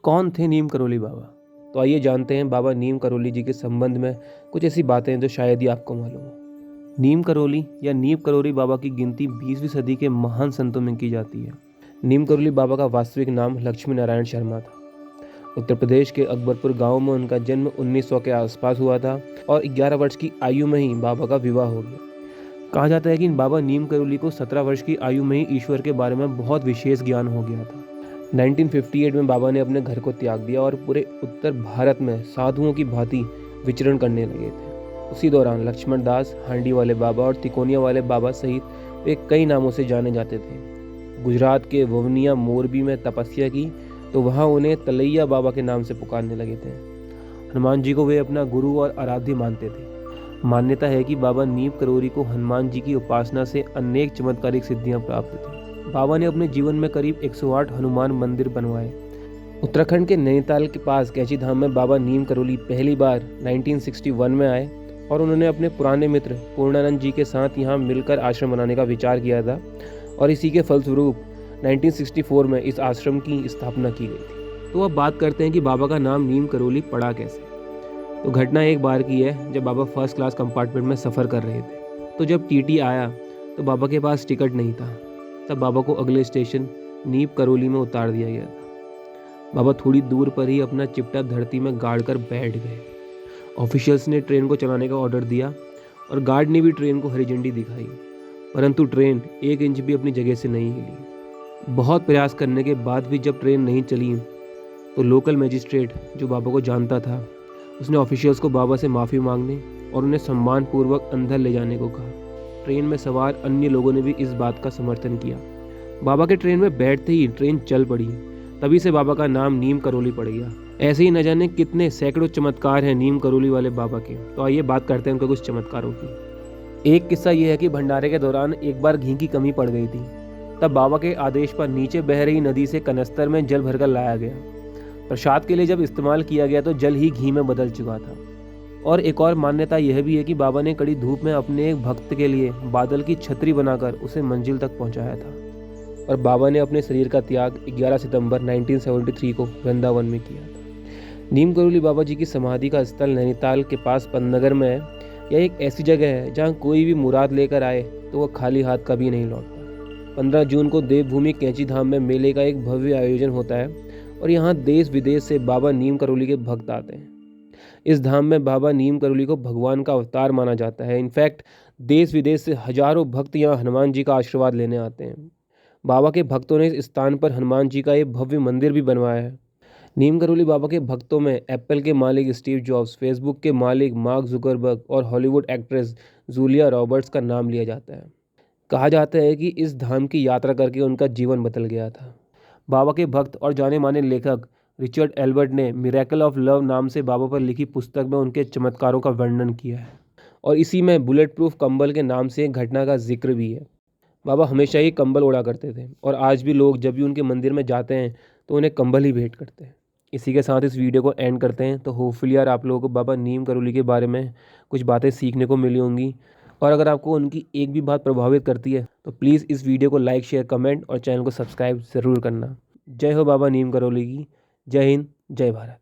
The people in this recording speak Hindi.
कौन थे नीम करोली बाबा? तो आइए जानते हैं बाबा नीम करोली जी के संबंध में कुछ ऐसी बातें जो शायद ही आपको मालूम हो। नीम करोली या नीम करोली बाबा की गिनती 20वीं सदी के महान संतों में की जाती है। नीम करोली बाबा का वास्तविक नाम लक्ष्मी नारायण शर्मा था। उत्तर प्रदेश के अकबरपुर गांव में उनका जन्म 1900 के आसपास हुआ था और 11 वर्ष की आयु में ही बाबा का विवाह हो गया। कहा जाता है कि बाबा नीम करोली को 17 वर्ष की आयु में ही ईश्वर के बारे में बहुत विशेष ज्ञान हो गया था। 1958 में बाबा ने अपने घर को त्याग दिया और पूरे उत्तर भारत में साधुओं की भांति विचरण करने लगे थे। उसी दौरान लक्ष्मण दास, हांडी वाले बाबा और तिकोनिया वाले बाबा सहित वे कई नामों से जाने जाते थे। गुजरात के ववनिया मोरबी में तपस्या की तो वहाँ उन्हें तलैया बाबा के नाम से पुकारने लगे थे। हनुमान जी को वे अपना गुरु और आराध्य मानते थे। मान्यता है कि बाबा नीम करोली को हनुमान जी की उपासना से अनेक चमत्कारिक सिद्धियां प्राप्त थी। बाबा ने अपने जीवन में करीब 108 हनुमान मंदिर बनवाए। उत्तराखंड के नैनीताल के पास कैची धाम में बाबा नीम करोली पहली बार 1961 में आए और उन्होंने अपने पुराने मित्र पूर्णानंद जी के साथ यहाँ मिलकर आश्रम बनाने का विचार किया था और इसी के फलस्वरूप 1964 में इस आश्रम की स्थापना की गई थी। तो अब बात करते हैं कि बाबा का नाम नीम करोली पड़ा कैसे। तो घटना एक बार की है जब बाबा फर्स्ट क्लास कंपार्टमेंट में सफ़र कर रहे थे। तो जब टीटी आया तो बाबा के पास टिकट नहीं था। तब बाबा को अगले स्टेशन नीम करोली में उतार दिया गया था। बाबा थोड़ी दूर पर ही अपना चिपटा धरती में गाड़ कर बैठ गए। ऑफिशियल्स ने ट्रेन को चलाने का ऑर्डर दिया और गार्ड ने भी ट्रेन को हरी झंडी दिखाई, परंतु ट्रेन 1 इंच भी अपनी जगह से नहीं हिली। बहुत प्रयास करने के बाद भी जब ट्रेन नहीं चली तो लोकल मजिस्ट्रेट जो बाबा को जानता था उसने ऑफिशियल्स को बाबा से माफ़ी मांगने और उन्हें सम्मानपूर्वक अंदर ले जाने को कहा। ट्रेन में सवार अन्य लोगों ने भी इस बात का समर्थन किया। बाबा के ट्रेन में बैठते ही ट्रेन चल पड़ी। तभी से बाबा का नाम नीम करोली पड़ गया। ऐसे ही न जाने कितने सैकड़ों चमत्कार हैं नीम करोली वाले बाबा के। तो आइए बात करते हैं उनके कुछ चमत्कारों की। एक किस्सा यह है कि भंडारे के दौरान एक बार घी की कमी पड़ गई थी। तब बाबा के आदेश पर नीचे बह रही नदी से कनस्तर में जल भरकर लाया गया। प्रसाद के लिए जब इस्तेमाल किया गया तो जल ही घी में बदल चुका था। और एक और मान्यता यह भी है कि बाबा ने कड़ी धूप में अपने एक भक्त के लिए बादल की छतरी बनाकर उसे मंजिल तक पहुंचाया था। और बाबा ने अपने शरीर का त्याग 11 सितंबर 1973 को वृंदावन में किया था। नीम करोली बाबा जी की समाधि का स्थल नैनीताल के पास पंतनगर में है। यह एक ऐसी जगह है जहाँ कोई भी मुराद लेकर आए तो वह खाली हाथ कभी नहीं लौटता। 15 जून को देवभूमि कैची धाम में मेले का एक भव्य आयोजन होता है और यहाँ देश विदेश से बाबा नीम करोली के भक्त आते हैं। इस धाम में बाबा नीम करोली को भगवान का अवतार माना जाता है। इनफैक्ट देश विदेश से हजारों भक्त यहाँ हनुमान जी का आशीर्वाद लेने आते हैं। बाबा के भक्तों ने इस स्थान पर हनुमान जी का एक भव्य मंदिर भी बनवाया है। नीम करोली बाबा के भक्तों में एप्पल के मालिक स्टीव जॉब्स, फेसबुक के मालिक मार्क जुकरबर्ग और हॉलीवुड एक्ट्रेस जूलिया रॉबर्ट्स का नाम लिया जाता है। कहा जाता है कि इस धाम की यात्रा करके उनका जीवन बदल गया था। बाबा के भक्त और जाने माने लेखक रिचर्ड एल्बर्ट ने मिरेकल ऑफ लव नाम से बाबा पर लिखी पुस्तक में उनके चमत्कारों का वर्णन किया है और इसी में बुलेट प्रूफ कंबल के नाम से एक घटना का जिक्र भी है। बाबा हमेशा ही कंबल ओढ़ा करते थे और आज भी लोग जब भी उनके मंदिर में जाते हैं तो उन्हें कंबल ही भेंट करते हैं। इसी के साथ इस वीडियो को एंड करते हैं। तो होपफुली यार आप लोगों को बाबा नीम करोली के बारे में कुछ बातें सीखने को मिली होंगी और अगर आपको उनकी एक भी बात प्रभावित करती है तो प्लीज़ इस वीडियो को लाइक, शेयर, कमेंट और चैनल को सब्सक्राइब ज़रूर करना। जय हो बाबा नीम करोली की। जय हिंद, जय भारत।